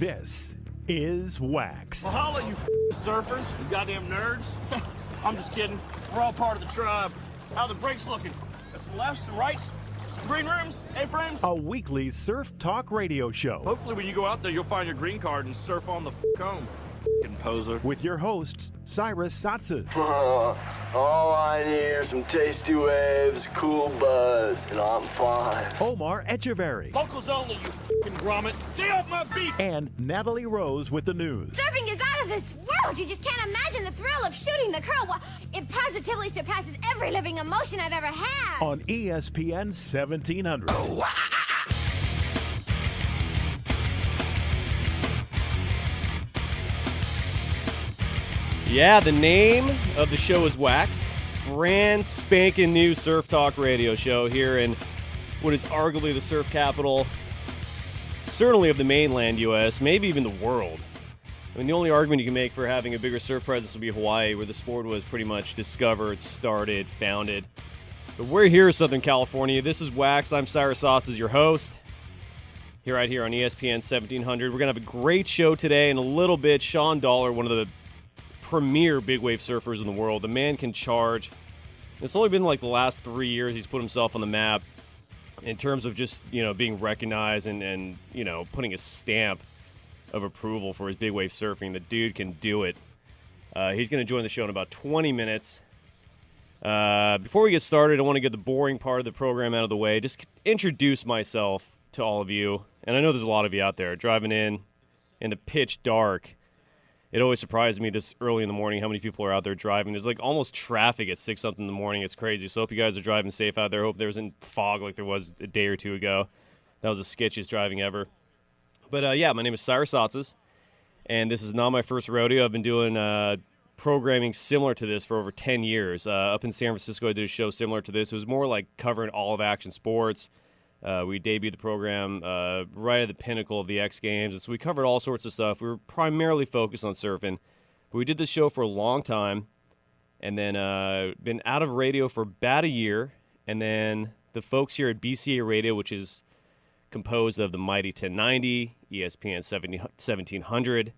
This is WaXed. Well, holla, you surfers, you goddamn nerds. I'm just kidding. We're all part of the tribe. How are the brakes looking? Got some lefts, some rights, some green rooms, A-frames. A weekly surf talk radio show. Hopefully when you go out there, you'll find your green card and surf on the home. Poser. With your hosts, Cyrus, Saatsaz. All I need are some tasty waves, cool buzz, and I'm fine. Omar Etcheverry. Locals only, you grommet. Stay off my beat! And Natalie Rose with the news. Surfing is out of this world. You just can't imagine the thrill of shooting the curl. It positively surpasses every living emotion I've ever had. On ESPN 1700. Yeah, the name of the show is WaXed. Brand spanking new surf talk radio show here in what is arguably the surf capital, certainly of the mainland U.S., maybe even the world. I mean, the only argument you can make for having a bigger surf presence would be Hawaii, where the sport was pretty much discovered, started, founded. But we're here in Southern California. This is WaXed. I'm Cyrus, Saatsaz, your host. Here on ESPN 1700. We're going to have a great show today. In a little bit, Shawn Dollar, one of the premier big wave surfers in the world. The man can charge. It's only been like the last 3 years he's put himself on the map in terms of just, being recognized and putting a stamp of approval for his big wave surfing. The dude can do it. He's going to join the show in about 20 minutes. Before we get started, I want to get the boring part of the program out of the way. Just introduce myself to all of you. And I know there's a lot of you out there driving in the pitch dark. It always surprises me this early in the morning how many people are out there driving. There's like almost traffic at 6-something in the morning. It's crazy. So I hope you guys are driving safe out there. Hope there isn't fog like there was a day or two ago. That was the sketchiest driving ever. But my name is Cyrus Saatsaz, and this is not my first rodeo. I've been doing programming similar to this for over 10 years. Up in San Francisco, I did a show similar to this. It was more like covering all of action sports. We debuted the program right at the pinnacle of the X Games, and so we covered all sorts of stuff. We were primarily focused on surfing. But we did this show for a long time, and then been out of radio for about a year, and then the folks here at BCA Radio, which is composed of the mighty 1090, ESPN 1700,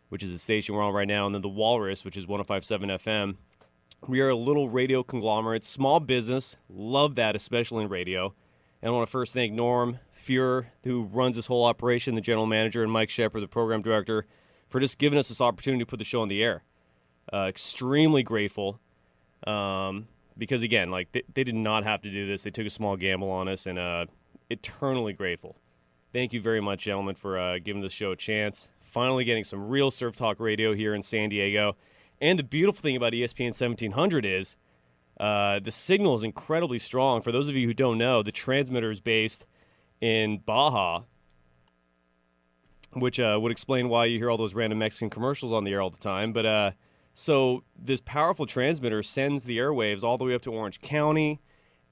which is the station we're on right now, and then the Walrus, which is 105.7 FM. We are a little radio conglomerate, small business, love that, especially in radio. And I want to first thank Norm Fuhrer, who runs this whole operation, the general manager, and Mike Shepard, the program director, for just giving us this opportunity to put the show on the air. Extremely grateful because, again, they did not have to do this. They took a small gamble on us, and eternally grateful. Thank you very much, gentlemen, for giving this show a chance. Finally getting some real surf talk radio here in San Diego. And the beautiful thing about ESPN 1700 is the signal is incredibly strong. For those of you who don't know, the transmitter is based in Baja, which would explain why you hear all those random Mexican commercials on the air all the time. But so this powerful transmitter sends the airwaves all the way up to Orange County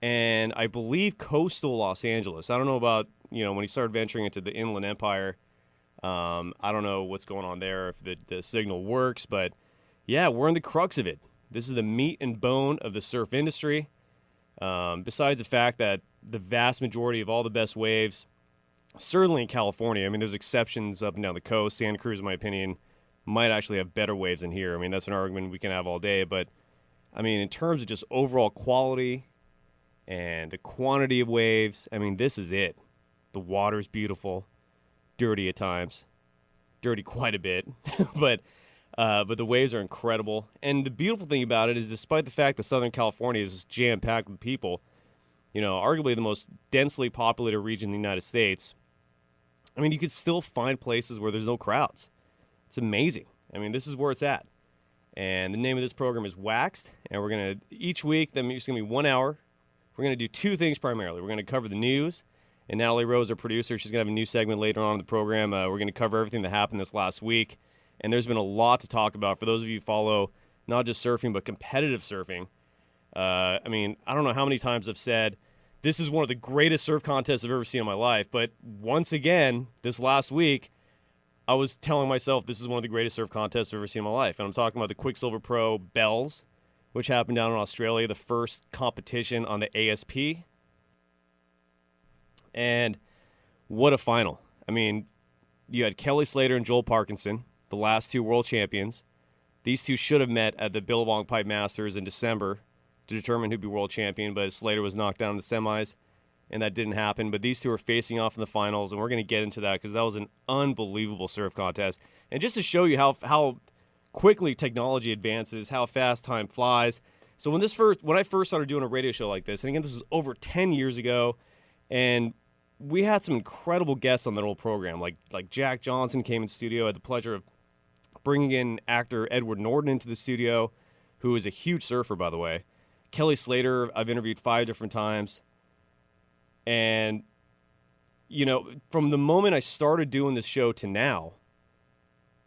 and I believe coastal Los Angeles. I don't know about, when he started venturing into the Inland Empire. I don't know what's going on there, if the signal works. But, yeah, we're in the crux of it. This is the meat and bone of the surf industry. Besides the fact that the vast majority of all the best waves, certainly in California, I mean, there's exceptions up and down the coast. Santa Cruz, in my opinion, might actually have better waves than here. I mean, that's an argument we can have all day. But, I mean, in terms of just overall quality and the quantity of waves, I mean, this is it. The water's beautiful, dirty at times, dirty quite a bit, but the waves are incredible. And the beautiful thing about it is, despite the fact that Southern California is jam-packed with people, arguably the most densely populated region in the United States, I mean, you could still find places where there's no crowds. It's amazing. I mean, this is where it's at. And the name of this program is WaXed, and we're going to, each week, it's going to be 1 hour. We're going to do two things primarily. We're going to cover the news, and Natalie Rose, our producer, she's going to have a new segment later on in the program. We're going to cover everything that happened this last week. And there's been a lot to talk about for those of you who follow not just surfing, but competitive surfing. I mean, I don't know how many times I've said, this is one of the greatest surf contests I've ever seen in my life. But once again, this last week, I was telling myself this is one of the greatest surf contests I've ever seen in my life. And I'm talking about the Quiksilver Pro Bells, which happened down in Australia, the first competition on the ASP. And what a final. I mean, you had Kelly Slater and Joel Parkinson, the last two world champions. These two should have met at the Billabong Pipe Masters in December to determine who'd be world champion, but Slater was knocked down in the semis, and that didn't happen. But these two are facing off in the finals, and we're going to get into that because that was an unbelievable surf contest. And just to show you how quickly technology advances, how fast time flies. So when I first started doing a radio show like this, and again, this was over 10 years ago, and we had some incredible guests on that old program, like Jack Johnson came in studio. I had the pleasure of bringing in actor Edward Norton into the studio, who is a huge surfer, by the way. Kelly Slater, I've interviewed 5 different times. And, you know, from the moment I started doing this show to now,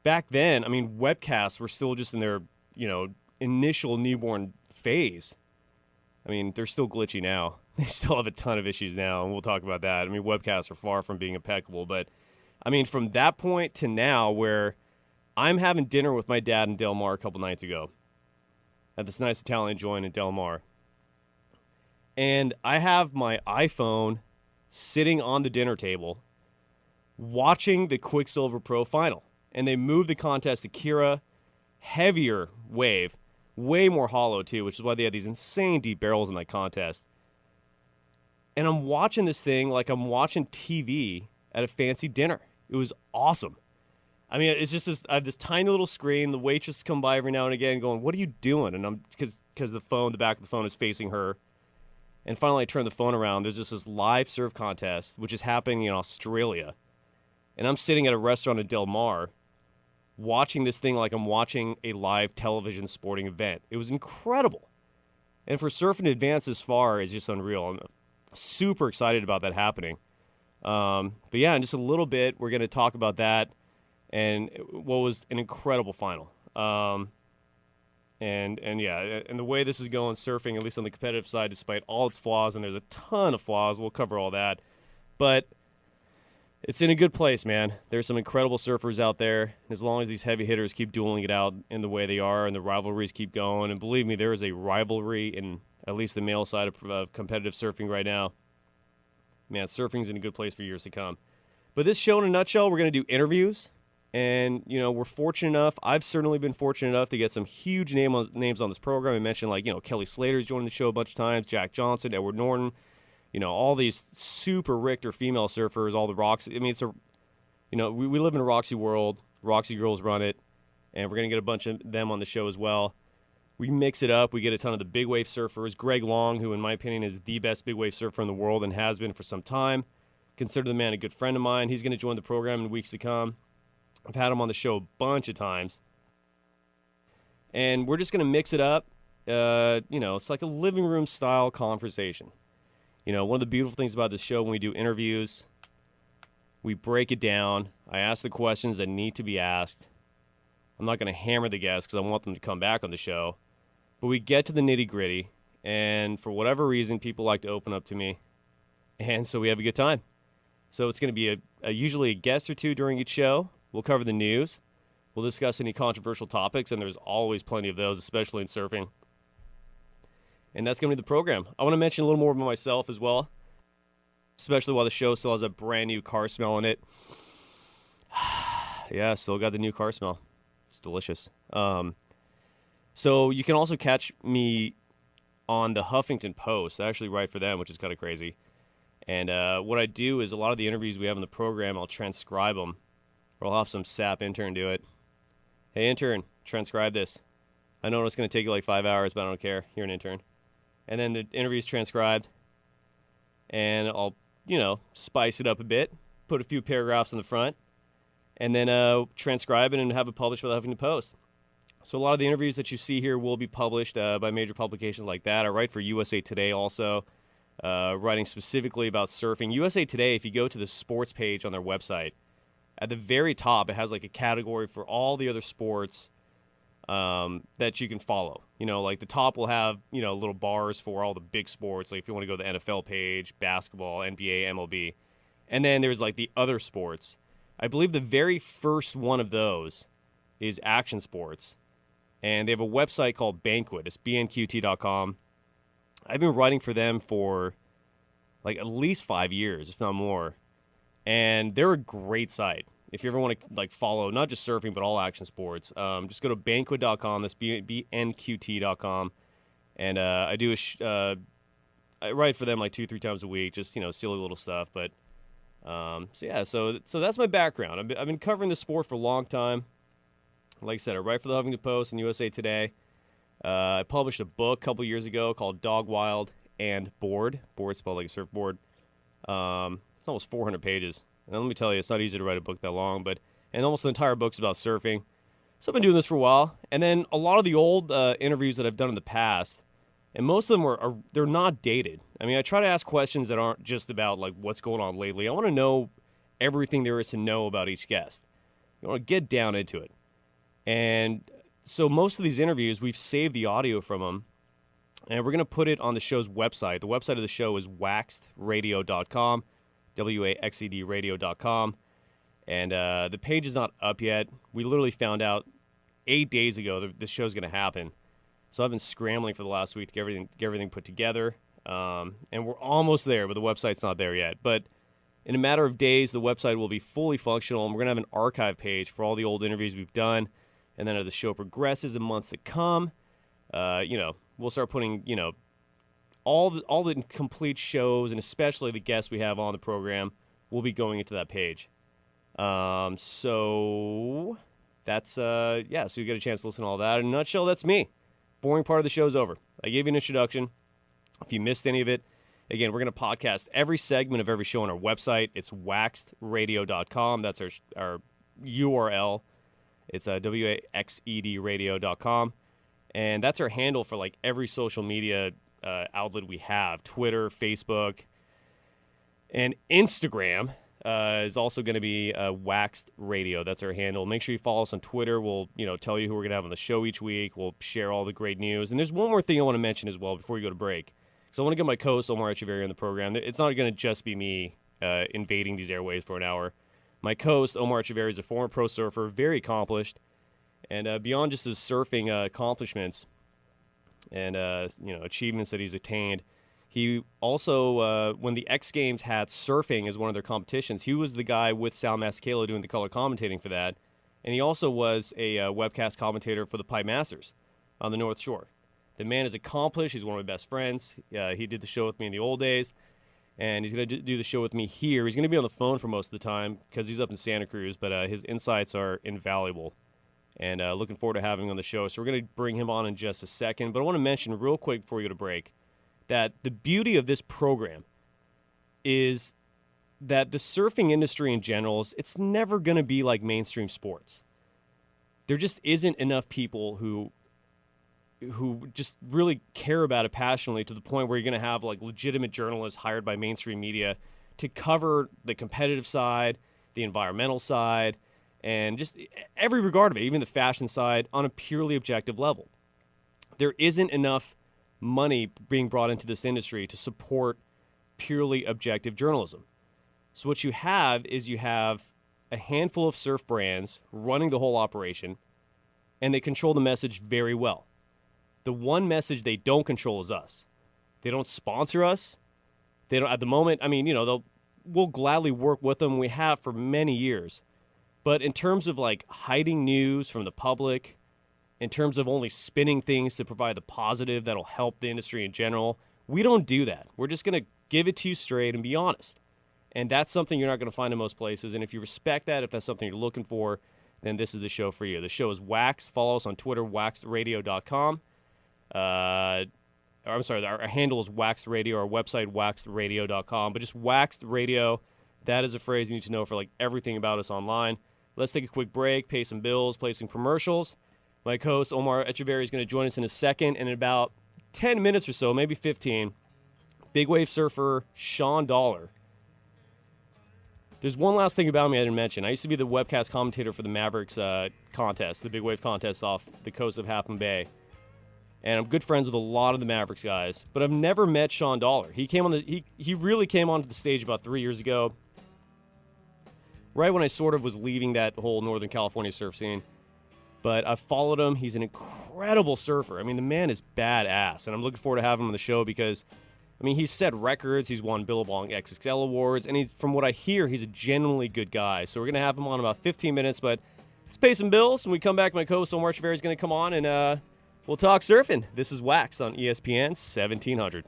back then, I mean, webcasts were still just in their, you know, initial newborn phase. I mean, they're still glitchy now. They still have a ton of issues now, and we'll talk about that. I mean, webcasts are far from being impeccable, but, I mean, from that point to now where I'm having dinner with my dad in Del Mar a couple nights ago at this nice Italian joint in Del Mar, and I have my iPhone sitting on the dinner table watching the Quiksilver Pro final, and they moved the contest to Kira, heavier wave, way more hollow too, which is why they had these insane deep barrels in that contest. And I'm watching this thing like I'm watching TV at a fancy dinner. It was awesome. I mean, it's just I have this tiny little screen. The waitress come by every now and again going, "What are you doing?" And I'm because the back of the phone is facing her. And finally, I turn the phone around. There's just this live surf contest, which is happening in Australia. And I'm sitting at a restaurant in Del Mar watching this thing like I'm watching a live television sporting event. It was incredible. And for surfing to advance this far is just unreal. I'm super excited about that happening. But yeah, in just a little bit, we're going to talk about that and what was an incredible final. And yeah, and the way this is going, surfing, at least on the competitive side, despite all its flaws, and there's a ton of flaws, we'll cover all that. But it's in a good place, man. There's some incredible surfers out there. As long as these heavy hitters keep dueling it out in the way they are and the rivalries keep going, and believe me, there is a rivalry in at least the male side of competitive surfing right now. Man, surfing's in a good place for years to come. But this show in a nutshell, we're going to do interviews. And, you know, we're fortunate enough. I've certainly been fortunate enough to get some huge names on this program. I mentioned, like, you know, Kelly Slater's joined the show a bunch of times, Jack Johnson, Edward Norton, you know, all these super Richter female surfers, all the Roxy. I mean, it's a, you know, we live in a Roxy world. Roxy girls run it. And we're going to get a bunch of them on the show as well. We mix it up. We get a ton of the big wave surfers. Greg Long, who in my opinion is the best big wave surfer in the world and has been for some time. Consider the man a good friend of mine. He's going to join the program in weeks to come. I've had him on the show a bunch of times. And we're just going to mix it up. You know, it's like a living room style conversation. You know, one of the beautiful things about this show when we do interviews, we break it down. I ask the questions that need to be asked. I'm not going to hammer the guests because I want them to come back on the show. But we get to the nitty-gritty, and for whatever reason, people like to open up to me. And so we have a good time. So it's going to be usually a guest or two during each show. We'll cover the news. We'll discuss any controversial topics, and there's always plenty of those, especially in surfing. And that's going to be the program. I want to mention a little more about myself as well, especially while the show still has a brand new car smell in it. Yeah, still got the new car smell. It's delicious. So you can also catch me on the Huffington Post. I actually write for them, which is kind of crazy. And what I do is a lot of the interviews we have in the program, I'll transcribe them. Or I'll have some SAP intern do it. Hey, intern, transcribe this. I know it's going to take you like 5 hours, but I don't care. You're an intern. And then the interview's transcribed. And I'll, you know, spice it up a bit. Put a few paragraphs in the front. And then transcribe it and have it published by the Huffington Post. So a lot of the interviews that you see here will be published by major publications like that. I write for USA Today also, writing specifically about surfing. USA Today, if you go to the sports page on their website, at the very top, it has like a category for all the other sports that you can follow. You know, like the top will have, you know, little bars for all the big sports. Like if you want to go to the NFL page, basketball, NBA, MLB. And then there's like the other sports. I believe the very first one of those is action sports. And they have a website called Banquet. It's bnqt.com. I've been writing for them for like at least 5 years, if not more. And they're a great site. if you ever want to like follow not just surfing but all action sports, just go to banquet.com. That's BNQT.com, and I do I write for them like 2-3 times a week, just silly little stuff. But so that's my background. I've been covering the sport for a long time. Like I said, I write for the Huffington Post and USA Today. I published a book a couple years ago called Dog Wild and Board. Board spelled like a surfboard. It's almost 400 pages. And let me tell you, it's not easy to write a book that long, and almost the entire book's about surfing. So I've been doing this for a while. And then a lot of the old interviews that I've done in the past, and most of them they're not dated. I mean, I try to ask questions that aren't just about like what's going on lately. I want to know everything there is to know about each guest. I want to get down into it. And so most of these interviews, we've saved the audio from them, and we're going to put it on the show's website. The website of the show is waxedradio.com, WAXED-radio.com, and the page is not up yet. We literally found out 8 days ago that this show's going to happen. So I've been scrambling for the last week to get everything put together, and we're almost there, but the website's not there yet. But in a matter of days, the website will be fully functional, and we're going to have an archive page for all the old interviews we've done. And then as the show progresses in months to come, we'll start putting, all the complete shows, and especially the guests we have on the program, will be going into that page. So that's, so you get a chance to listen to all that. In a nutshell, that's me. Boring part of the show's over. I gave you an introduction. If you missed any of it, again, we're going to podcast every segment of every show on our website. It's waxedradio.com. That's our URL. It's WAXEDradio.com, and that's our handle for like every social media outlet we have. Twitter, Facebook, and Instagram is also going to be Waxed Radio. That's our handle. Make sure you follow us on Twitter. We'll tell you who we're going to have on the show each week. We'll share all the great news. And there's one more thing I want to mention as well before we go to break. So I want to get my co-host Omar Etcheverry on the program. It's not going to just be me invading these airways for an hour. My co-host, Omar Etcheverry, is a former pro surfer, very accomplished, and beyond just his surfing accomplishments and achievements that he's attained, he also, when the X Games had surfing as one of their competitions, he was the guy with Sal Mascalo doing the color commentating for that, and he also was a webcast commentator for the Pipe Masters on the North Shore. The man is accomplished. He's one of my best friends. He did the show with me in the old days. And he's going to do the show with me here. He's going to be on the phone for most of the time because he's up in Santa Cruz, but his insights are invaluable. And looking forward to having him on the show. So we're going to bring him on in just a second. But I want to mention real quick before we go to break that the beauty of this program is that the surfing industry in general, it's never going to be like mainstream sports. There just isn't enough people who just really care about it passionately to the point where you're going to have like legitimate journalists hired by mainstream media to cover the competitive side, the environmental side, and just every regard of it, even the fashion side, on a purely objective level. There isn't enough money being brought into this industry to support purely objective journalism. So what you have is you have a handful of surf brands running the whole operation, and they control the message very well. The one message they don't control is us. They don't sponsor us. They don't at the moment. I mean, we'll gladly work with them. We have for many years. But in terms of like hiding news from the public, in terms of only spinning things to provide the positive that'll help the industry in general, we don't do that. We're just going to give it to you straight and be honest. And that's something you're not going to find in most places. And if you respect that, if that's something you're looking for, then this is the show for you. The show is Waxed. Follow us on Twitter, waxedradio.com. Our handle is Waxed Radio, our website, waxedradio.com. But just Waxed Radio, that is a phrase you need to know for like everything about us online. Let's take a quick break, pay some bills, play some commercials. My co-host, Omar Etcheverry, is going to join us in a second. And in about 10 minutes or so, maybe 15, big wave surfer Shawn Dollar. There's one last thing about me I didn't mention. I used to be the webcast commentator for the Mavericks contest, the big wave contest off the coast of Half Moon Bay. And I'm good friends with a lot of the Mavericks guys, but I've never met Shawn Dollar. He really came onto the stage about 3 years ago, right when I sort of was leaving that whole Northern California surf scene. But I've followed him. He's an incredible surfer. I mean, the man is badass, and I'm looking forward to having him on the show because I mean, he's set records. He's won Billabong XXL awards, and from what I hear, he's a genuinely good guy. So we're going to have him on in about 15 minutes, but let's pay some bills. When we come back, my co-host Omar is going to come on, and we'll talk surfing. This is WaXed on ESPN 1700.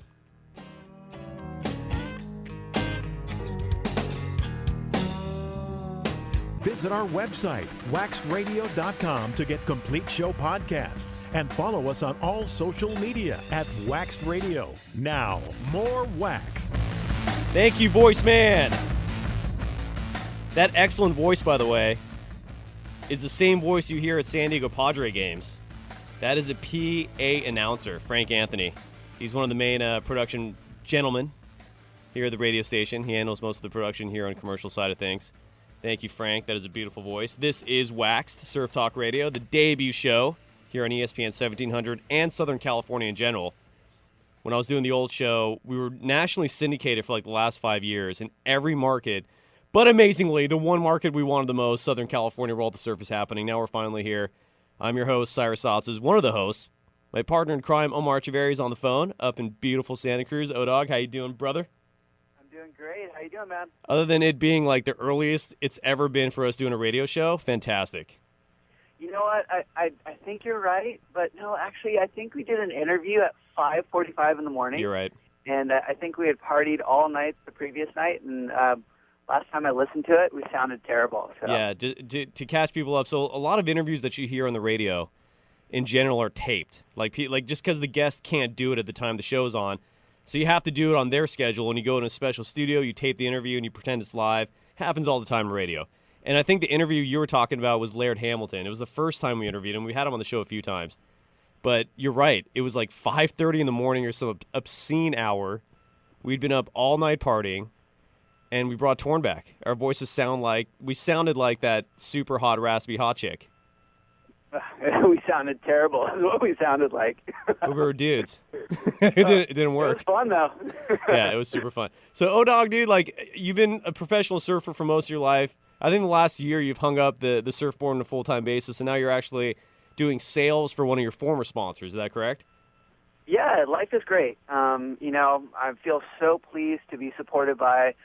Visit our website, waxedradio.com, to get complete show podcasts and follow us on all social media at WaXed Radio. Now, more WaXed. Thank you, voice man. That excellent voice, by the way, is the same voice you hear at San Diego Padre games. That is a PA announcer, Frank Anthony. He's one of the main production gentlemen here at the radio station. He handles most of the production here on the commercial side of things. Thank you, Frank. That is a beautiful voice. This is WaXed, Surf Talk Radio, the debut show here on ESPN 1700 and Southern California in general. When I was doing the old show, we were nationally syndicated for like the last 5 years in every market. But amazingly, the one market we wanted the most, Southern California, where all the surf is happening. Now we're finally here. I'm your host, Cyrus, Saatsaz, one of the hosts. My partner in crime, Omar, is on the phone up in beautiful Santa Cruz. O-Dog, how you doing, brother? Doing great. How you doing, man? Other than it being like the earliest it's ever been for us doing a radio show, fantastic. You know what? I think you're right, but no, actually, I think we did an interview at 5:45 in the morning. You're right. And I think we had partied all night the previous night, and last time I listened to it, we sounded terrible. So. Yeah, to catch people up. So a lot of interviews that you hear on the radio, in general, are taped. Like just because the guest can't do it at the time the show's on. So you have to do it on their schedule. When you go in a special studio, you tape the interview and you pretend it's live. Happens all the time in radio. And I think the interview you were talking about was Laird Hamilton. It was the first time we interviewed him. We had him on the show a few times. But you're right. It was like 5:30 in the morning or some obscene hour. We'd been up all night partying, and we brought Torn back. Our voices sounded like that super hot, raspy hot chick. We sounded terrible. That's what we sounded like. We were dudes. It didn't work. It was fun, though. Yeah, it was super fun. So, O-Dog, dude, like, you've been a professional surfer for most of your life. I think the last year you've hung up the surfboard on a full-time basis, and now you're actually doing sales for one of your former sponsors. Is that correct? Yeah, life is great. I feel so pleased to be supported by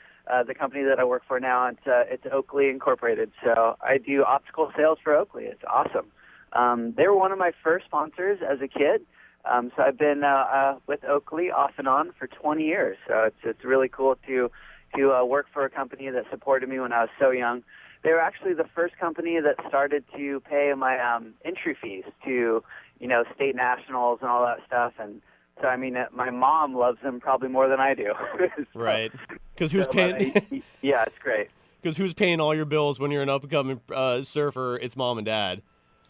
the company that I work for now. It's Oakley Incorporated. So I do optical sales for Oakley. It's awesome. They were one of my first sponsors as a kid. So I've been with Oakley off and on for 20 years. So it's really cool to work for a company that supported me when I was so young. They were actually the first company that started to pay my entry fees to, state nationals and all that stuff. And so, I mean, my mom loves them probably more than I do. So, right. Because who's paying? Yeah, it's great. Because who's paying all your bills when you're an up-and-coming surfer? It's mom and dad.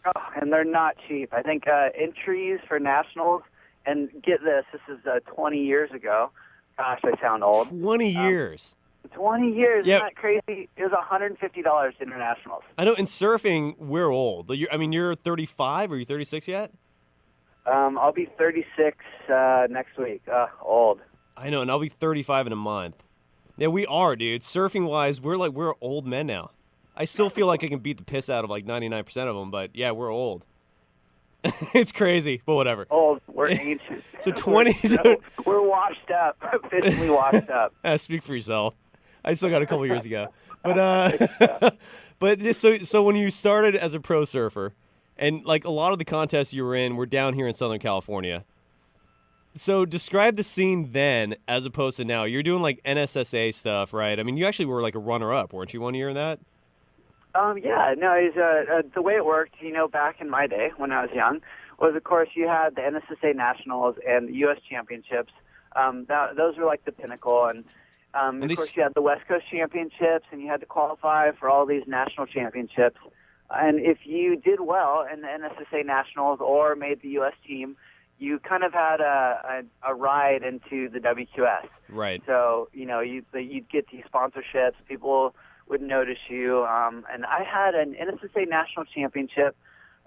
Oh, and they're not cheap. I think entries for nationals, and get this is 20 years ago. Gosh, I sound old. 20 years. 20 years. Yep. Isn't that crazy? It was $150 internationals. I know. In surfing, we're old. You're 35. Are you 36 yet? I'll be 36 next week. Old. I know, and I'll be 35 in a month. Yeah, we are, dude. Surfing-wise, we're old men now. I still feel like I can beat the piss out of like 99% of them, but yeah, we're old. It's crazy, but whatever. Old. We're ancient. So 20. We're washed up. Officially washed up. Speak for yourself. I still got a couple years ago, but so when you started as a pro surfer, and like a lot of the contests you were in were down here in Southern California. So describe the scene then as opposed to now. You're doing like NSSA stuff, right? I mean, you actually were like a runner-up, weren't you, one year in that? Yeah, no, the way it worked, back in my day when I was young, was, of course, you had the NSSA Nationals and the U.S. Championships. Those were like the pinnacle. And of course, you had the West Coast Championships, and you had to qualify for all these national championships. And if you did well in the NSSA Nationals or made the U.S. team, you kind of had a ride into the WQS. Right. So, you'd get these sponsorships. People would notice you. And I had an NSSA National Championship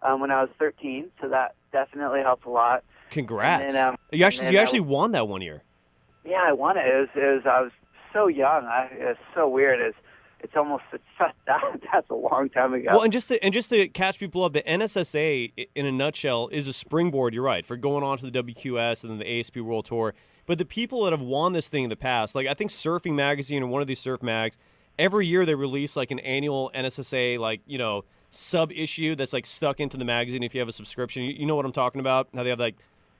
when I was 13, so that definitely helped a lot. Congrats. Then, you actually won that one year. Yeah, I won it. I was so young. It's so weird. That's a long time ago. Well, and just to catch people up, the NSSA, in a nutshell, is a springboard. You're right, for going on to the WQS and then the ASP World Tour. But the people that have won this thing in the past, like I think Surfing Magazine or one of these surf mags, every year they release like an annual NSSA, like, you know, sub issue that's like stuck into the magazine if you have a subscription. You know what I'm talking about? How they have like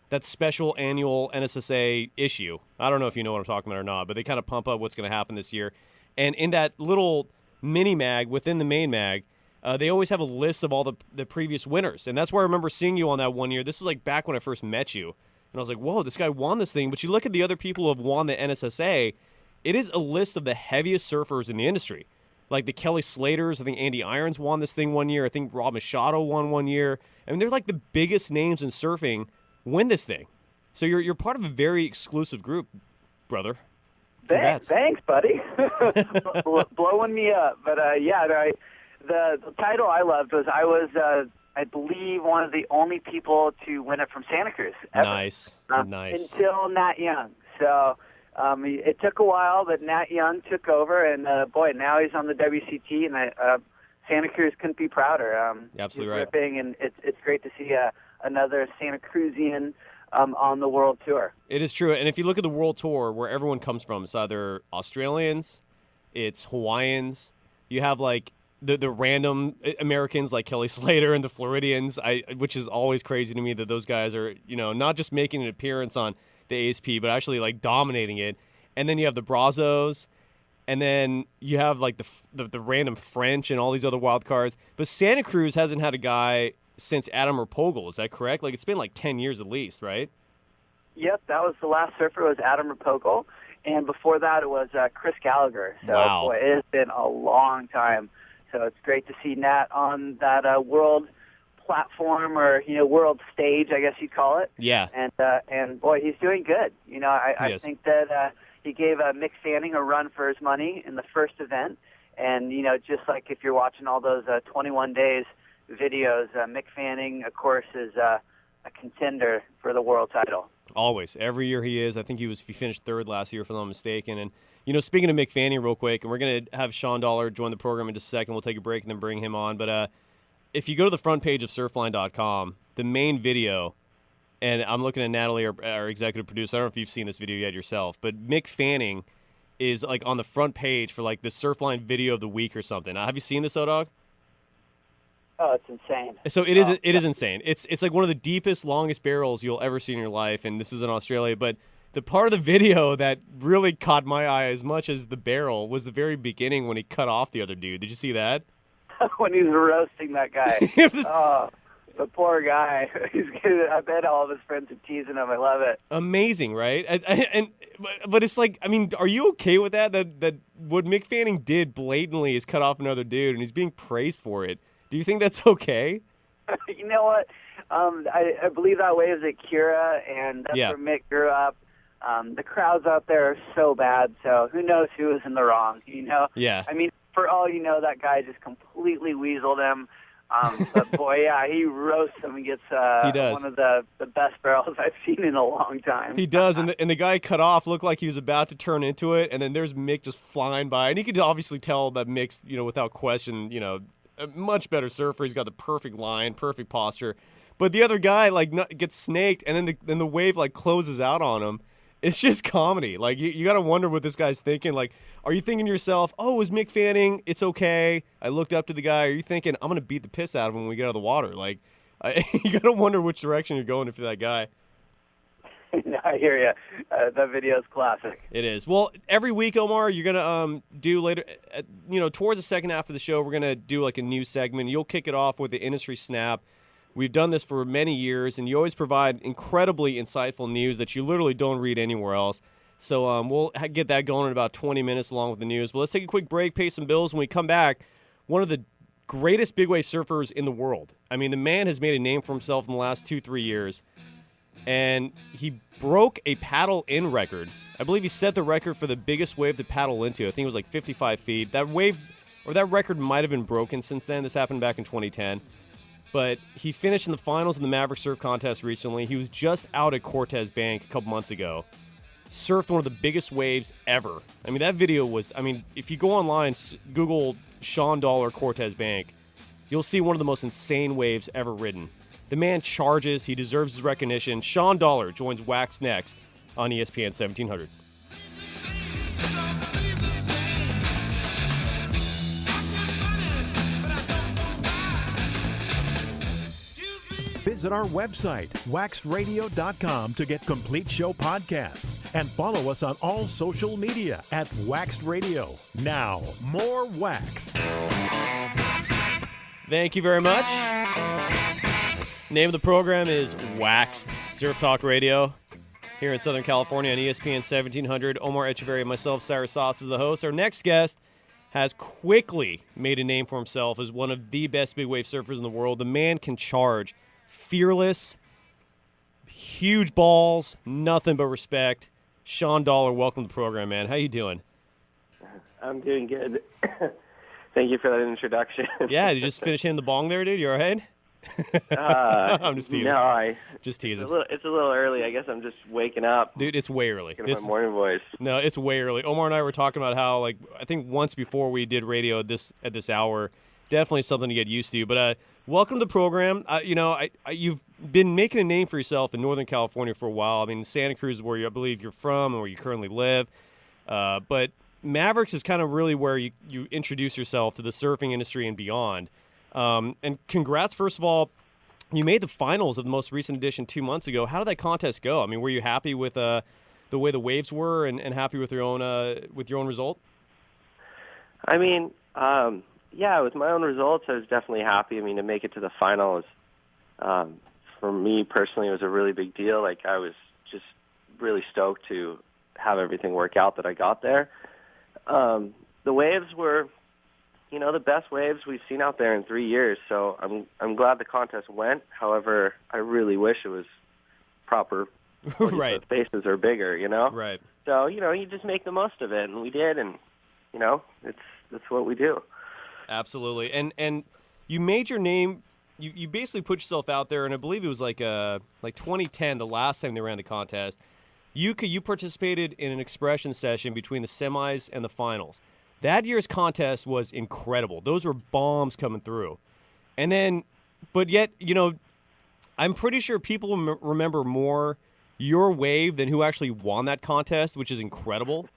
that special annual NSSA issue. I don't know if you know what I'm talking about or not, but they kind of pump up what's going to happen this year. And in that little mini mag within the main mag, they always have a list of all the previous winners. And that's where I remember seeing you on that one year. This was like back when I first met you. And I was like, whoa, this guy won this thing. But you look at the other people who have won the NSSA, it is a list of the heaviest surfers in the industry. Like the Kelly Slaters, I think Andy Irons won this thing one year. I think Rob Machado won one year. I mean, they're like the biggest names in surfing win this thing. So you're part of a very exclusive group, brother. Congrats. Thanks, buddy. Blowing me up. But, the title I loved was I believe, one of the only people to win it from Santa Cruz ever. Nice. Until Nat Young. So it took a while, but Nat Young took over, and, now he's on the WCT, and Santa Cruz couldn't be prouder. Absolutely right. Ripping, and it's great to see another Santa Cruzian on the World Tour. It is true. And if you look at the World Tour, where everyone comes from, it's either Australians, it's Hawaiians, you have like the random Americans like Kelly Slater and the Floridians, which is always crazy to me that those guys are, you know, not just making an appearance on the ASP, but actually like dominating it. And then you have the Brazos, and then you have like the random French and all these other wild cards. But Santa Cruz hasn't had a guy since Adam Rapogel. Is that correct? Like it's been like 10 years at least, right? Yep, that was the last surfer was Adam Rapogel, and before that it was Chris Gallagher. So wow. Boy, it has been a long time. So it's great to see Nat on that world platform, or world stage, I guess you'd call it. Yeah. And boy, he's doing good. I think that he gave Mick Fanning a run for his money in the first event, and just like if you're watching all those 21 days videos, Mick Fanning, of course, is a contender for the world title. Always. Every year he is. I think he finished third last year, if I'm not mistaken. And, speaking of Mick Fanning real quick, and we're going to have Shawn Dollar join the program in just a second. We'll take a break and then bring him on. But if you go to the front page of surfline.com, the main video, and I'm looking at Natalie, our executive producer. I don't know if you've seen this video yet yourself, but Mick Fanning is like on the front page for like the Surfline video of the week or something. Have you seen this, O-Dog? Oh, it's insane. So it is insane. It's like one of the deepest, longest barrels you'll ever see in your life, and this is in Australia. But the part of the video that really caught my eye as much as the barrel was the very beginning when he cut off the other dude. Did you see that? When he was roasting that guy. The poor guy. I bet all of his friends are teasing him. I love it. Amazing, right? But it's like, I mean, are you okay with that? That what Mick Fanning did blatantly is cut off another dude, and he's being praised for it. Do you think that's okay? You know what? I believe that way is at Cura, and that's where Mick grew up. The crowds out there are so bad, so who knows who was in the wrong, Yeah. I mean, for all you know, that guy just completely weaseled him. But boy, yeah, he roasts him and gets one of the best barrels I've seen in a long time. He does, and the guy cut off looked like he was about to turn into it, and then there's Mick just flying by, and you could obviously tell that Mick's, without question, a much better surfer. He's got the perfect line, perfect posture. But the other guy gets snaked, and then the wave closes out on him. It's just comedy. Like you got to wonder what this guy's thinking. Like, are you thinking to yourself, "Oh, it was Mick Fanning? It's okay. I looked up to the guy." Are you thinking, "I'm gonna beat the piss out of him when we get out of the water"? Like, you got to wonder which direction you're going if you're that guy. No, I hear you. That video is classic. It is. Well, every week, Omar, you're gonna do later. Towards the second half of the show, we're gonna do like a new segment. You'll kick it off with the industry snap. We've done this for many years, and you always provide incredibly insightful news that you literally don't read anywhere else. So we'll get that going in about 20 minutes along with the news. But let's take a quick break, pay some bills. When we come back, one of the greatest big wave surfers in the world. I mean, the man has made a name for himself in the last 2-3 years. And he broke a paddle-in record. I believe he set the record for the biggest wave to paddle into. I think it was like 55 feet. That record might have been broken since then. This happened back in 2010. But he finished in the finals in the Maverick Surf Contest recently. He was just out at Cortes Bank a couple months ago. Surfed one of the biggest waves ever. I mean, that video was... I mean, if you go online, Google Shawn Dollar Cortes Bank, you'll see one of the most insane waves ever ridden. The man charges. He deserves his recognition. Shawn Dollar joins WaXed next on ESPN 1700. Visit our website, WaxedRadio.com, to get complete show podcasts and follow us on all social media at WaXed Radio. Now, more Waxed. Thank you very much. Name of the program is WaXed Surf Talk Radio here in Southern California on ESPN 1700. Omar, Etcheverry, and myself, Cyrus, Saatsaz, is the host. Our next guest has quickly made a name for himself as one of the best big wave surfers in the world. The man can charge. Fearless, huge balls, nothing but respect. Shawn Dollar, welcome to the program, man. How you doing? I'm doing good. Thank you for that introduction. Yeah, you just finished hitting the bong there, dude? You all right? I'm just teasing. No, just teasing. It's a little early. I guess I'm just waking up. Dude, it's way early. Getting my morning voice. No, it's way early. Omar and I were talking about how, like, I think once before we did radio at this hour, definitely something to get used to. But welcome to the program. You've been making a name for yourself in Northern California for a while. I mean, Santa Cruz is where I believe you're from and where you currently live. But Mavericks is kind of really where you introduce yourself to the surfing industry and beyond. And congrats, first of all. You made the finals of the most recent edition 2 months ago. How did that contest go? I mean, were you happy with the way the waves were and happy with your own result? I mean, yeah, with my own results, I was definitely happy. I mean, to make it to the finals, for me personally, it was a really big deal. Like, I was just really stoked to have everything work out that I got there. The waves were, the best waves we've seen out there in 3 years. So I'm glad the contest went. However, I really wish it was proper. Right. The faces are bigger, Right. So, you just make the most of it, and we did, and, that's what we do. Absolutely. And you made your name, you basically put yourself out there, and I believe it was like 2010, the last time they ran the contest. You participated in an expression session between the semis and the finals. That year's contest was incredible. Those were bombs coming through. And then, but yet, I'm pretty sure people remember more your wave than who actually won that contest, which is incredible.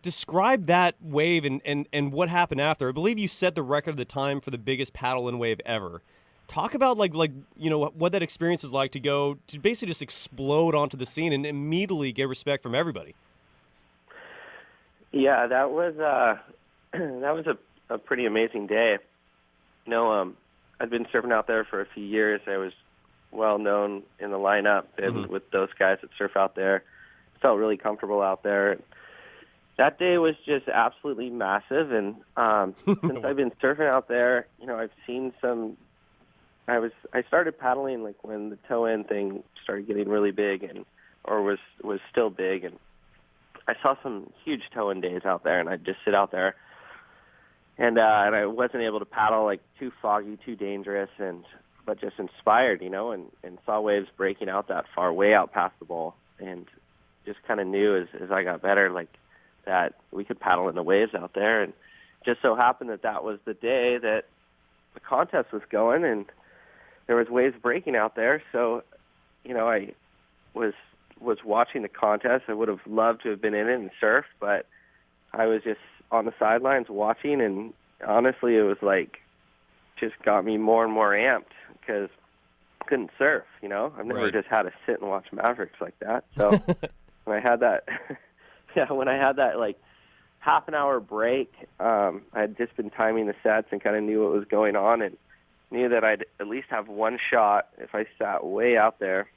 Describe that wave and what happened after. I believe you set the record of the time for the biggest paddle-in wave ever. Talk about what that experience is like to basically just explode onto the scene and immediately get respect from everybody. Yeah, that was a pretty amazing day. I'd been surfing out there for a few years. I was well known in the lineup and with those guys that surf out there. Felt really comfortable out there. That day was just absolutely massive, and since I've been surfing out there, I've seen some. I started paddling like when the toe-in thing started getting really big, or was still big, and I saw some huge toe-in days out there, and I'd just sit out there, and I wasn't able to paddle, like, too foggy, too dangerous, but just inspired, and saw waves breaking out that far, way out past the bowl, and just kind of knew as I got better, like, that we could paddle in the waves out there, and just so happened that was the day that the contest was going, and there was waves breaking out there, so, I was watching the contest. I would have loved to have been in it and surfed, but I was just on the sidelines watching, and honestly, it was like just got me more and more amped because I couldn't surf, I've never just had to sit and watch Mavericks like that. So when I had that, like half an hour break, I had just been timing the sets and kind of knew what was going on and knew that I'd at least have one shot if I sat way out there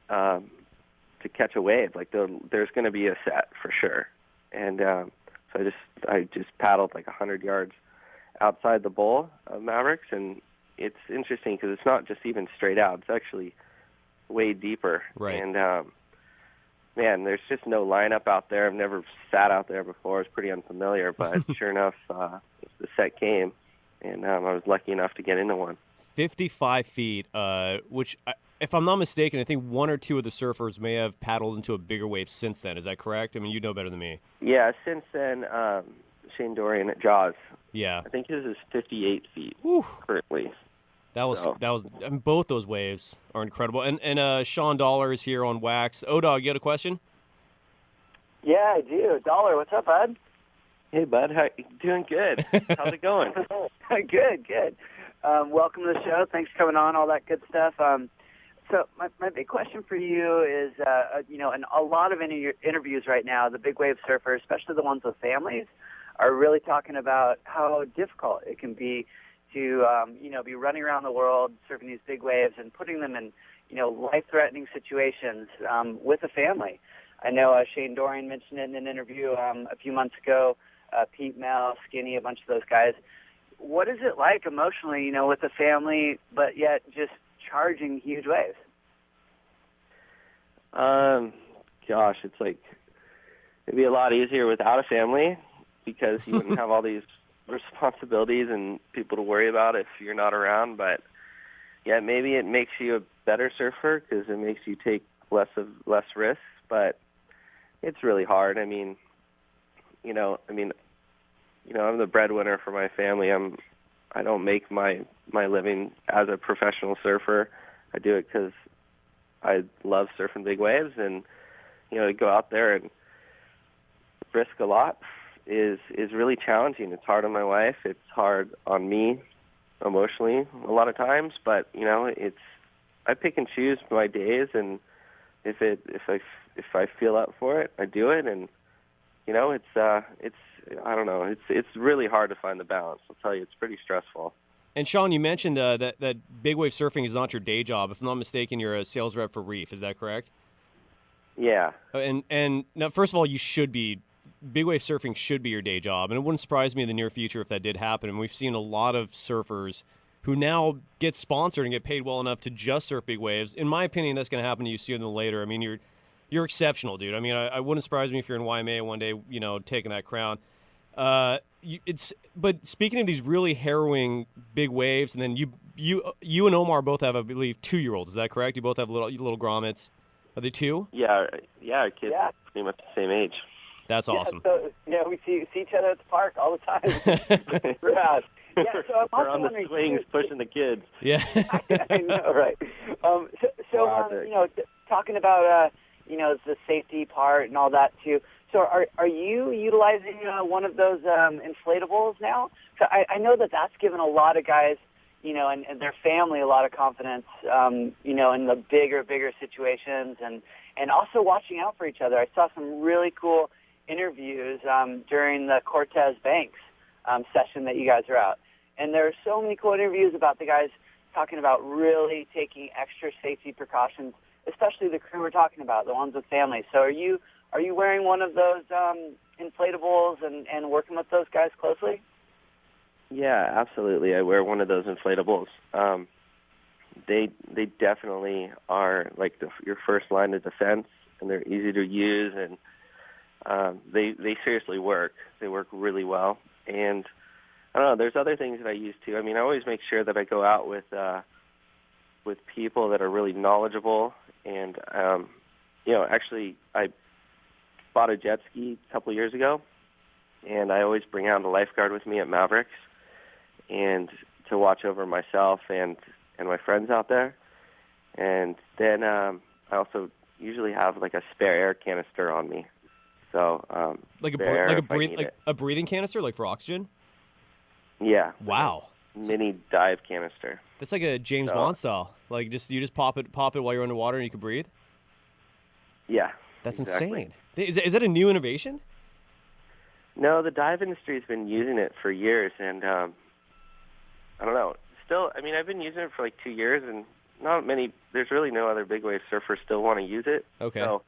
to catch a wave. Like there's going to be a set for sure. And so I just paddled like 100 yards outside the bowl of Mavericks, and it's interesting because it's not just even straight out. It's actually way deeper. Right. And, man, there's just no lineup out there. I've never sat out there before. It's pretty unfamiliar, but sure enough, the set came, and I was lucky enough to get into one. 55 feet, which, if I'm not mistaken, I think one or two of the surfers may have paddled into a bigger wave since then. Is that correct? I mean, you know better than me. Yeah, since then, Shane Dorian at Jaws. Yeah. I think his is 58 feet Whew. currently. I mean, both those waves are incredible. And Shawn Dollar is here on WaXed. O-Dog, you got a question? Yeah, I do. Dollar, what's up, bud? Hey, bud. How doing? Good. How's it going? Good. Welcome to the show. Thanks for coming on, all that good stuff. So my big question for you is, in a lot of interviews right now, the big wave surfers, especially the ones with families, are really talking about how difficult it can be to, be running around the world surfing these big waves and putting them in, life-threatening situations with a family. I know Shane Dorian mentioned it in an interview a few months ago. Pete Mel, Skinny, a bunch of those guys. What is it like emotionally, with a family, but yet just charging huge waves? Gosh, it's like it'd be a lot easier without a family because you wouldn't have all these responsibilities and people to worry about if you're not around. But yeah, maybe it makes you a better surfer because it makes you take less risks. But it's really hard. I mean, I'm the breadwinner for my family. I don't make my living as a professional surfer. I do it because I love surfing big waves, and to go out there and risk a lot is really challenging. It's hard on my wife. It's hard on me emotionally a lot of times. But I pick and choose my days, and if I feel up for it, I do it. And it's I don't know. It's really hard to find the balance. I'll tell you, it's pretty stressful. And Shawn, you mentioned that big wave surfing is not your day job. If I'm not mistaken, you're a sales rep for Reef. Is that correct? Yeah. And now, first of all, big wave surfing should be your day job, and it wouldn't surprise me in the near future if that did happen. And we've seen a lot of surfers who now get sponsored and get paid well enough to just surf big waves. In my opinion, that's going to happen to you sooner than later. I mean, you're exceptional, dude. I mean, I wouldn't surprise me if you're in YMA one day, taking that crown. But speaking of these really harrowing big waves, and then you and Omar both have, I believe, 2-year-olds. Is that correct? You both have little grommets. Are they 2? Yeah, our kids are pretty much the same age. That's awesome. So, we see each other at the park all the time. Rad. Yeah, so I'm We're also on the wondering, swings pushing the kids. Yeah. I know, right? Talking about the safety part and all that too. So are you utilizing one of those inflatables now? So I know that's given a lot of guys, and their family a lot of confidence, in the bigger situations and also watching out for each other. I saw some really cool interviews during the Cortes Bank session that you guys are out. And there are so many cool interviews about the guys talking about really taking extra safety precautions, especially the crew we're talking about, the ones with families. So are you wearing one of those inflatables and working with those guys closely? Yeah, absolutely. I wear one of those inflatables. They definitely are like your first line of defense, and they're easy to use, and they seriously work. They work really well. And I don't know, there's other things that I use too. I mean, I always make sure that I go out with people that are really knowledgeable. And actually, I bought a jet ski a couple of years ago, and I always bring out a lifeguard with me at Mavericks, and to watch over myself and my friends out there. And then I also usually have like a spare air canister on me. So like a breathing canister, like for oxygen. Yeah. Wow. Mini dive canister. That's like a James Bond style. Like you just pop it while you're underwater and you can breathe. Yeah. That's exactly. insane. Is that a new innovation? No, the dive industry has been using it for years, and I don't know. Still, I mean, I've been using it for like 2 years, and not many. There's really no other big wave surfers still want to use it. Okay. So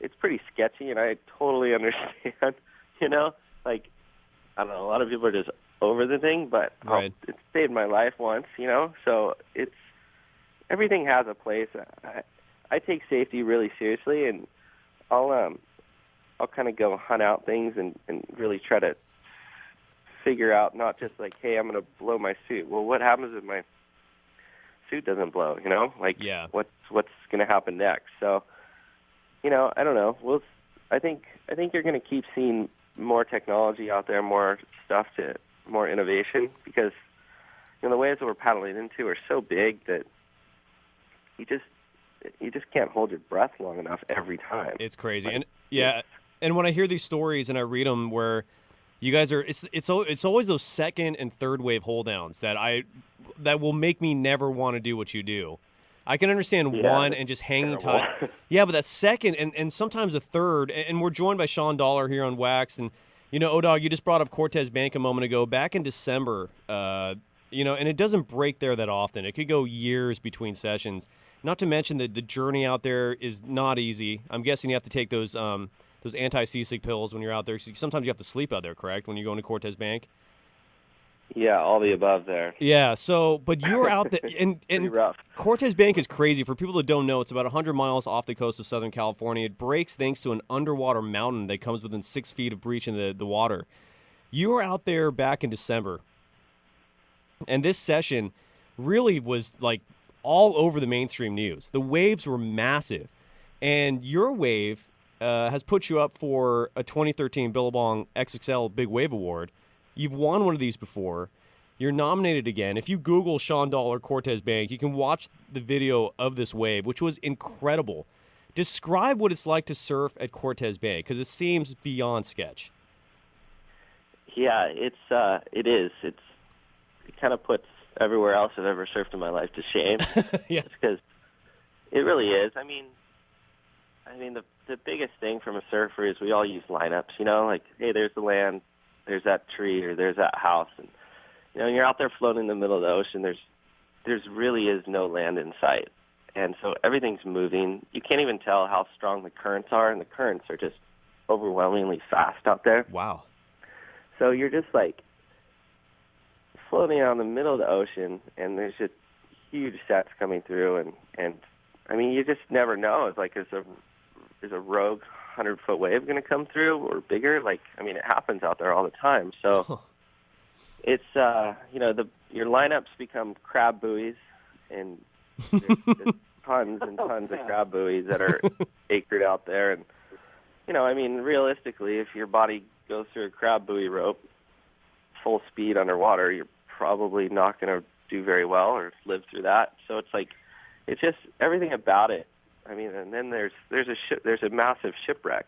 it's pretty sketchy, and I totally understand. Like I don't know. A lot of people are just over the thing, but right. It saved my life once. So it's everything has a place. I take safety really seriously, and I'll kind of go hunt out things and really try to figure out not just like, hey, I'm going to blow my suit. Well, what happens if my suit doesn't blow? Like what's going to happen next? So, I don't know. I think you're going to keep seeing more technology out there, more stuff more innovation, because the waves that we're paddling into are so big that you just can't hold your breath long enough every time. It's crazy. And and when I hear these stories and I read them where you guys are, it's always those second and third wave hold downs that will make me never want to do what you do. I can understand one and just hanging tight. Yeah, but that second and sometimes a third, and we're joined by Shawn Dollar here on WaXed. And, O-Dog, you just brought up Cortes Bank a moment ago. Back in December, and it doesn't break there that often. It could go years between sessions. Not to mention that the journey out there is not easy. I'm guessing you have to take those anti-seasick pills when you're out there. Sometimes you have to sleep out there, correct, when you go into Cortes Bank? Yeah, all the above there. Yeah, but you're out there, and rough. Cortes Bank is crazy. For people that don't know, it's about 100 miles off the coast of Southern California. It breaks thanks to an underwater mountain that comes within 6 feet of breach in the water. You were out there back in December, and this session really was like all over the mainstream news. The waves were massive, and your wave has put you up for a 2013 Billabong XXL Big Wave Award. You've won one of these before. You're nominated again. If you Google Shawn Dollar Cortes Bank, you can watch the video of this wave, which was incredible. Describe what it's like to surf at Cortes Bank, because it seems beyond sketch. Yeah, it is. It kind of puts everywhere else I've ever surfed in my life to shame. Yeah, because it really is. I mean, the biggest thing from a surfer is we all use lineups. Like, hey, there's the land. There's that tree or there's that house, and you're out there floating in the middle of the ocean. There's really is no land in sight, and so everything's moving. You can't even tell how strong the currents are, and the currents are just overwhelmingly fast out there. Wow! So you're just like floating out in the middle of the ocean, and there's just huge sets coming through, and I mean, you just never know. It's like is a rogue 100-foot wave going to come through or bigger? Like, I mean, it happens out there all the time. So it's, your lineups become crab buoys, and there's tons and tons of crab buoys that are anchored out there. And, I mean, realistically, if your body goes through a crab buoy rope full speed underwater, you're probably not going to do very well or live through that. So it's like, it's just everything about it. I mean, and then there's a massive shipwreck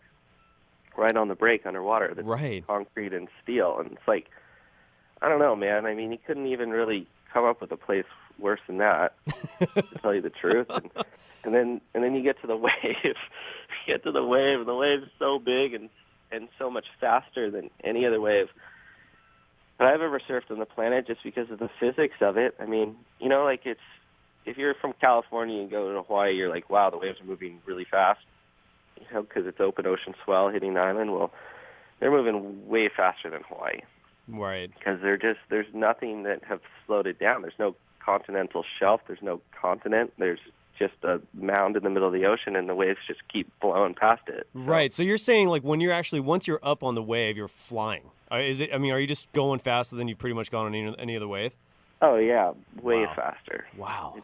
right on the break underwater that's right. Concrete and steel, and it's like, I don't know, man. I mean, you couldn't even really come up with a place worse than that, to tell you the truth. And then you get to the wave. And the wave's so big and so much faster than any other wave that I've ever surfed on the planet, just because of the physics of it. I mean, like it's. If you're from California and go to Hawaii, you're like, wow, the waves are moving really fast, because it's open ocean swell hitting the island. Well, they're moving way faster than Hawaii. Right. Because there's nothing that have slowed it down. There's no continental shelf. There's no continent. There's just a mound in the middle of the ocean, and the waves just keep blowing past it. So. Right. So you're saying, like, once you're up on the wave, you're flying. Are you just going faster than you've pretty much gone on any other wave? Oh, yeah, way faster. Wow.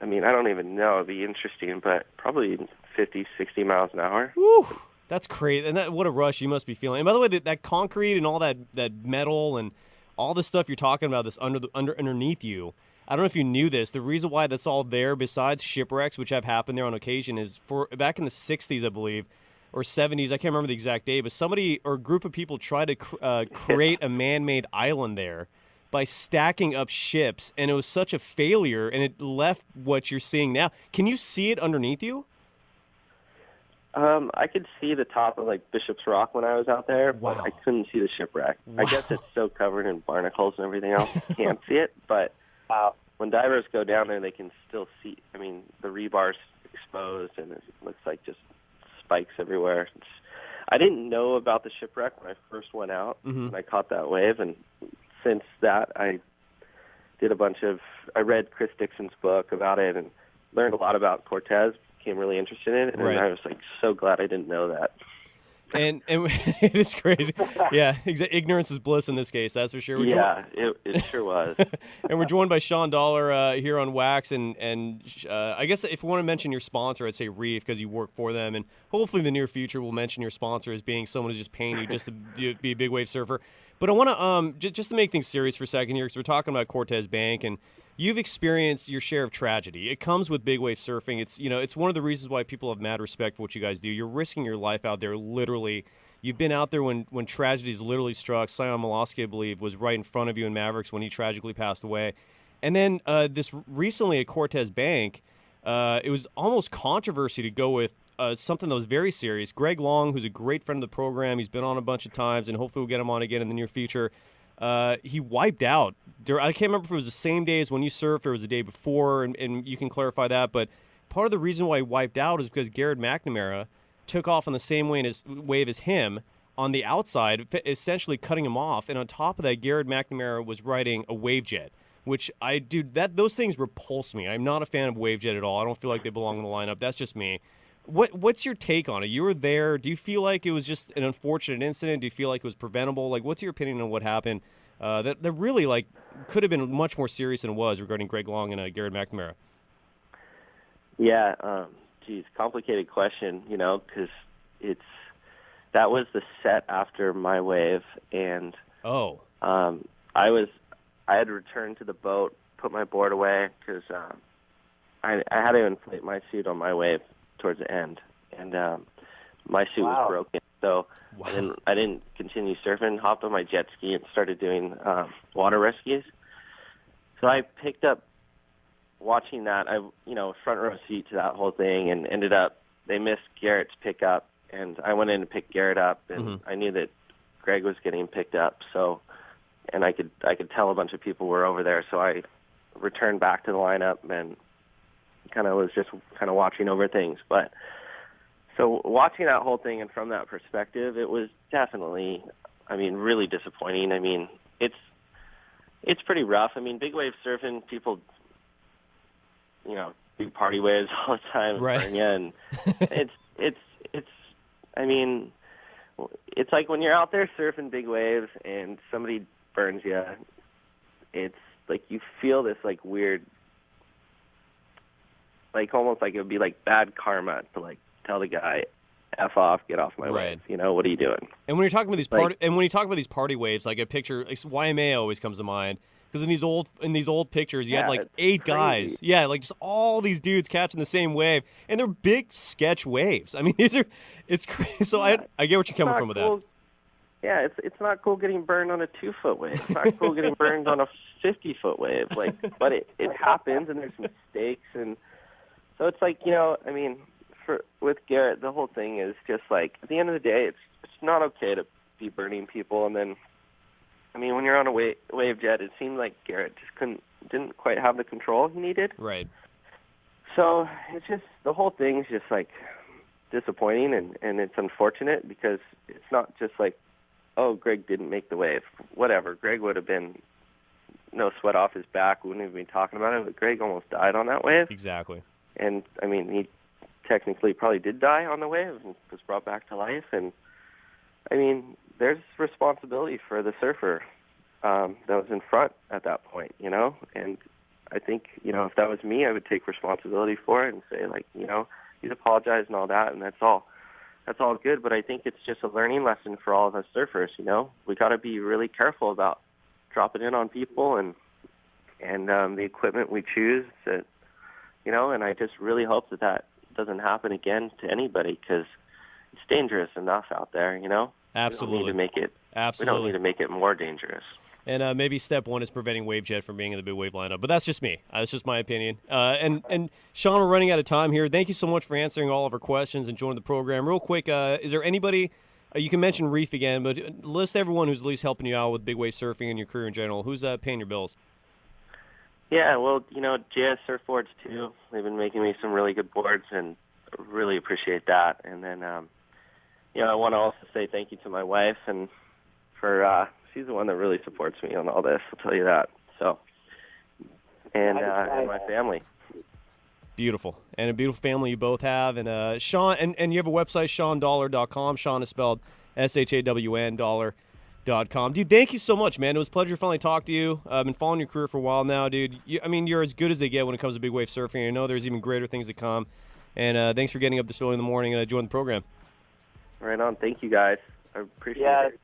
I mean, I don't even know. It'd be interesting, but probably 50, 60 miles an hour. Woo! That's crazy. And what a rush you must be feeling. And by the way, that concrete and all that metal and all the stuff you're talking about that's underneath you, I don't know if you knew this. The reason why that's all there, besides shipwrecks, which have happened there on occasion, is back in the 60s, I believe, or 70s, I can't remember the exact day, but somebody or a group of people tried to create a man-made island there by stacking up ships, and it was such a failure, and it left what you're seeing now. Can you see it underneath you? I could see the top of, like, Bishop's Rock when I was out there, but I couldn't see the shipwreck. Wow. I guess it's so covered in barnacles and everything else, you can't see it, but when divers go down there, they can still see. I mean, the rebar's exposed, and it looks like just spikes everywhere. I didn't know about the shipwreck when I first went out, and I caught that wave, and since that, I read Chris Dixon's book about it and learned a lot about Cortes, became really interested in it, and I was like so glad I didn't know that. And it is crazy. Yeah, ignorance is bliss in this case, that's for sure. It sure was. And we're joined by Shawn Dollar here on WaXed, and I guess if we want to mention your sponsor, I'd say Reef, because you work for them, and hopefully in the near future we'll mention your sponsor as being someone who's just paying you just to be a big wave surfer. But I want to just to make things serious for a second here, because we're talking about Cortes Bank, and you've experienced your share of tragedy. It comes with big wave surfing. It's one of the reasons why people have mad respect for what you guys do. You're risking your life out there, literally. You've been out there when tragedies literally struck. Sion Molosky, I believe, was right in front of you in Mavericks when he tragically passed away. And then this recently at Cortes Bank, it was almost controversy to go with something that was very serious. Greg Long, who's a great friend of the program, he's been on a bunch of times, and hopefully we'll get him on again in the near future. He wiped out. I can't remember if it was the same day as when you surfed or it was the day before, and you can clarify that. But part of the reason why he wiped out is because Garrett McNamara took off on the same wave as him on the outside, essentially cutting him off. And on top of that, Garrett McNamara was riding a WaveJet, which those things repulse me. I'm not a fan of WaveJet at all. I don't feel like they belong in the lineup. That's just me. What's your take on it? You were there. Do you feel like it was just an unfortunate incident? Do you feel like it was preventable? Like, what's your opinion on what happened? That really could have been much more serious than it was regarding Greg Long and Garrett McNamara. Yeah, complicated question, because that was the set after my wave, and I had to return to the boat, put my board away because I had to inflate my suit on my wave towards the end, and my suit was broken, so I didn't continue surfing. Hopped on my jet ski and started doing water rescues. So I picked up watching that. Front row seat to that whole thing, and ended up they missed Garrett's pickup, and I went in to pick Garrett up, and I knew that Greg was getting picked up, so. And I could tell a bunch of people were over there, so I returned back to the lineup and was just watching over things. But so watching that whole thing, and from that perspective, it was definitely, really disappointing. It's pretty rough. Big wave surfing, people, do party waves all the time, right? And it's like when you're out there surfing big waves and somebody burns you, it's like you feel this weird, almost like it would be bad karma to tell the guy, F off, get off my wave. What are you doing? And when you're talking about these party waves, a picture, YMA always comes to mind, because in these old pictures you had 8 guys, just all these dudes catching the same wave, and they're big sketch waves. It's crazy. So I get what you're coming from with that. Yeah, it's not cool getting burned on a 2-foot wave. It's not cool getting burned on a 50-foot wave. But it happens, and there's mistakes, and so it's with Garrett, the whole thing is just at the end of the day, it's not okay to be burning people. And then, when you're on a WaveJet, it seemed like Garrett just didn't quite have the control he needed. Right. So it's just the whole thing's just disappointing, and it's unfortunate because it's not just oh, Greg didn't make the wave. Whatever. Greg would have been no sweat off his back. We wouldn't even be talking about it, but Greg almost died on that wave. Exactly. And, he technically probably did die on the wave and was brought back to life. And, there's responsibility for the surfer that was in front at that point, And I think, if that was me, I would take responsibility for it and say, he's apologized and all that, and that's all. That's all good, but I think it's just a learning lesson for all of us surfers. We got to be really careful about dropping in on people and the equipment we choose. And I just really hope that doesn't happen again to anybody, because it's dangerous enough out there. Absolutely. We don't need to make it more dangerous. And maybe step one is preventing WaveJet from being in the big wave lineup. But that's just me. That's just my opinion. And Shawn, we're running out of time here. Thank you so much for answering all of our questions and joining the program. Real quick, is there anybody, you can mention Reef again, but list everyone who's at least helping you out with big wave surfing and your career in general. Who's paying your bills? Yeah, well, JS Surfboards, too. They've been making me some really good boards, and really appreciate that. And then, I want to also say thank you to my wife, and for she's the one that really supports me on all this, I'll tell you that. So, and my family. Beautiful. And a beautiful family you both have. And Shawn, and you have a website, ShawnDollar.com. Shawn is spelled SHAWN dollar.com. Dude, thank you so much, man. It was a pleasure to finally talk to you. I've been following your career for a while now, dude. You're as good as they get when it comes to big wave surfing. I know there's even greater things to come. And thanks for getting up this early in the morning and joining the program. Right on. Thank you, guys. I appreciate it.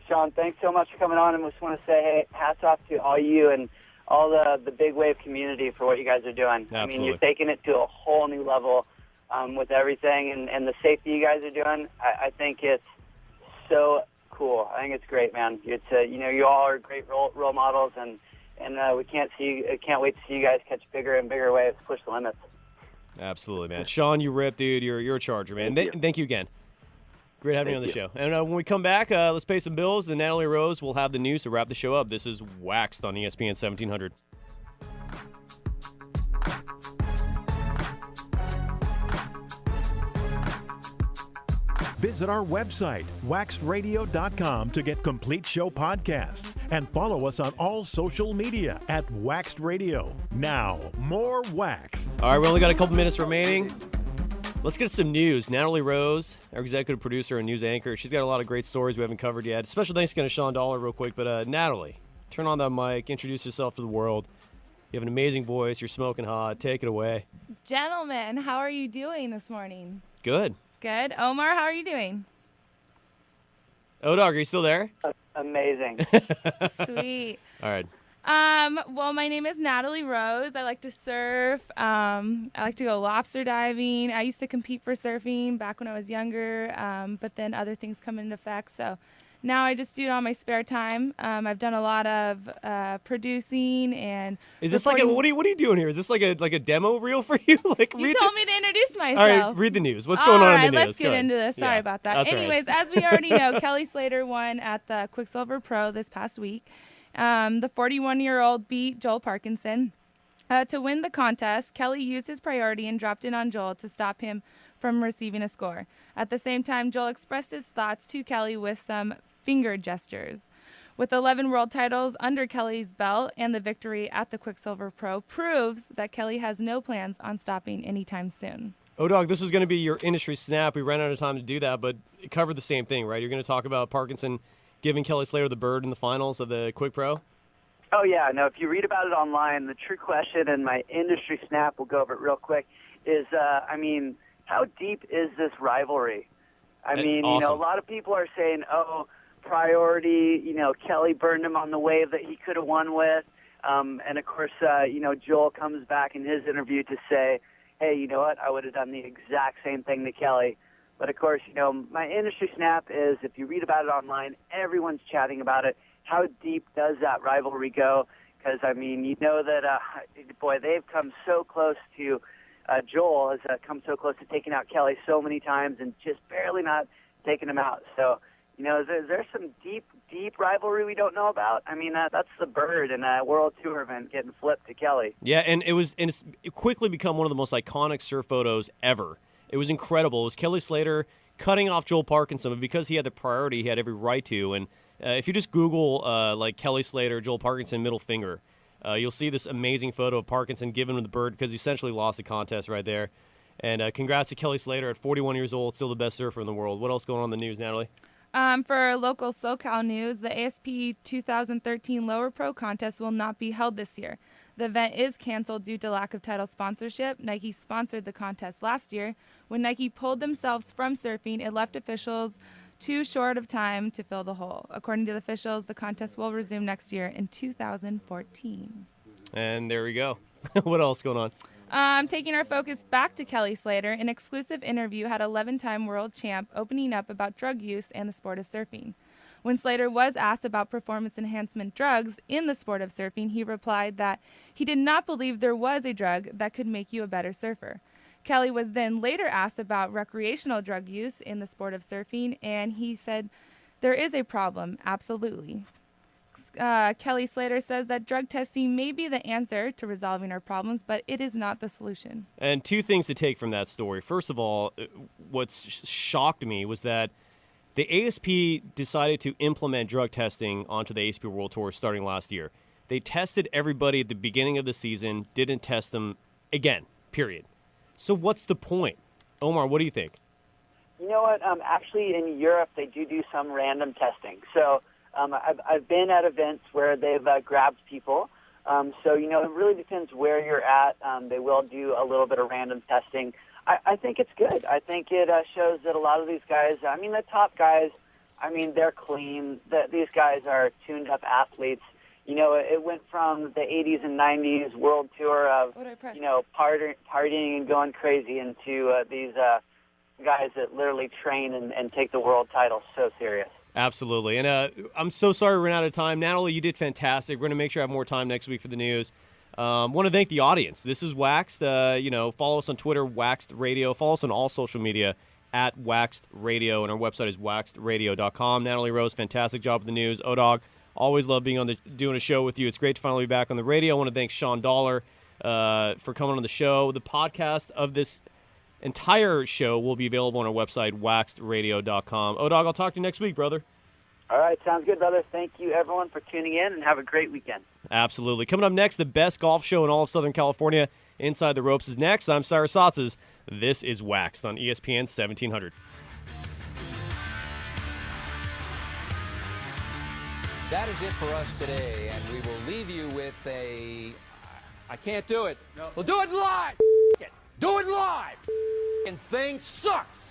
Shawn, thanks so much for coming on, and just want to say, hey, hats off to all you and all the big wave community for what you guys are doing. Absolutely. I mean, you're taking it to a whole new level with everything, and the safety you guys are doing. I think it's so cool. I think it's great, man. It's you all are great role models, and we can't wait to see you guys catch bigger and bigger waves, push the limits. Absolutely, man. Shawn, you rip, dude. You're a Charger, man. Thank you again. Great having you on the show. And when we come back, let's pay some bills. Then Natalie Rose will have the news to wrap the show up. This is WaXed on ESPN 1700. Visit our website, waxedradio.com, to get complete show podcasts and follow us on all social media at WaXed Radio. Now, more WaXed. All right, we only got a couple minutes remaining. Let's get some news. Natalie Rose, our executive producer and news anchor, she's got a lot of great stories we haven't covered yet. Special thanks again to Shawn Dollar real quick. But Natalie, turn on that mic, introduce yourself to the world. You have an amazing voice. You're smoking hot. Take it away. Gentlemen, how are you doing this morning? Good. Good. Omar, how are you doing? O-Dog, are you still there? Amazing. Sweet. All right. Well, my name is Natalie Rose. I like to surf. I like to go lobster diving. I used to compete for surfing back when I was younger, but then other things come into effect. So now I just do it on my spare time. I've done a lot of producing and. Is this like what are you doing here? Is this like a demo reel for you? You told me to introduce myself. All right, read the news. What's going on in the news? All right, let's get into this. Sorry about that. Anyways, as we already know, Kelly Slater won at the Quiksilver Pro this past week. The 41-year-old beat Joel Parkinson. To win the contest, Kelly used his priority and dropped in on Joel to stop him from receiving a score. At the same time, Joel expressed his thoughts to Kelly with some finger gestures. With 11 world titles under Kelly's belt and the victory at the Quiksilver Pro proves that Kelly has no plans on stopping anytime soon. O-Dog, this was going to be your industry snap. We ran out of time to do that, but it covered the same thing, right? You're going to talk about Parkinson giving Kelly Slater the bird in the finals of the Quick Pro? Oh, yeah. No, if you read about it online, the true question, and my industry snap, we'll go over it real quick, is, how deep is this rivalry? Awesome. A lot of people are saying, priority, Kelly burned him on the wave that he could have won with. And, of course, Joel comes back in his interview to say, hey, you know what, I would have done the exact same thing to Kelly. But, of course, my industry snap is if you read about it online, everyone's chatting about it. How deep does that rivalry go? Because, that, they've come so close to Joel has come so close to taking out Kelly so many times and just barely not taking him out. So, there's some deep rivalry we don't know about. That's the bird in a World Tour event getting flipped to Kelly. Yeah, and it's quickly become one of the most iconic surf photos ever. It was incredible. It was Kelly Slater cutting off Joel Parkinson, but because he had the priority, he had every right to. And if you just Google Kelly Slater, Joel Parkinson, middle finger, you'll see this amazing photo of Parkinson giving him the bird because he essentially lost the contest right there. And congrats to Kelly Slater at 41 years old, still the best surfer in the world. What else going on in the news, Natalie? For local SoCal news, the ASP 2013 Lower Pro contest will not be held this year. The event is canceled due to lack of title sponsorship. Nike sponsored the contest last year. When Nike pulled themselves from surfing, it left officials too short of time to fill the hole. According to the officials, the contest will resume next year in 2014. And there we go. What else going on? Taking our focus back to Kelly Slater, an exclusive interview had 11-time world champ opening up about drug use and the sport of surfing. When Slater was asked about performance enhancement drugs in the sport of surfing, he replied that he did not believe there was a drug that could make you a better surfer. Kelly was then later asked about recreational drug use in the sport of surfing, and he said, there is a problem, absolutely. Kelly Slater says that drug testing may be the answer to resolving our problems, but it is not the solution. And two things to take from that story. First of all, what's shocked me was that the ASP decided to implement drug testing onto the ASP World Tour starting last year. They tested everybody at the beginning of the season, didn't test them again, period. So what's the point? Omar, what do you think? You know what? Actually, in Europe, they do some random testing. So I've been at events where they've grabbed people. So, it really depends where you're at. They will do a little bit of random testing. I think it's good. I think it shows that a lot of these guys, the top guys I mean, they're clean. These guys are tuned-up athletes. You know, it went from the 80s and 90s world tour of, you know, partying and going crazy into these guys that literally train and take the world title so serious. Absolutely. And I'm so sorry we ran out of time. Natalie, you did fantastic. We're going to make sure I have more time next week for the news. Want to thank the audience. This is WaXed. You know, follow us on Twitter, WaXed Radio. Follow us on all social media at WaXed Radio, and our website is waxedradio.com. Natalie Rose, fantastic job with the news. O-Dog, always love being doing a show with you. It's great to finally be back on the radio. I want to thank Shawn Dollar for coming on the show. The podcast of this entire show will be available on our website, waxedradio.com. O-Dog, I'll talk to you next week, brother. All right, sounds good, brother. Thank you, everyone, for tuning in, and have a great weekend. Absolutely. Coming up next, the best golf show in all of Southern California, Inside the Ropes, is next. I'm Cyrus Saatsaz. This is WaXed on ESPN 1700. That is it for us today, and we will leave you with I can't do it. No. We'll do it live. Do it live. And thing sucks.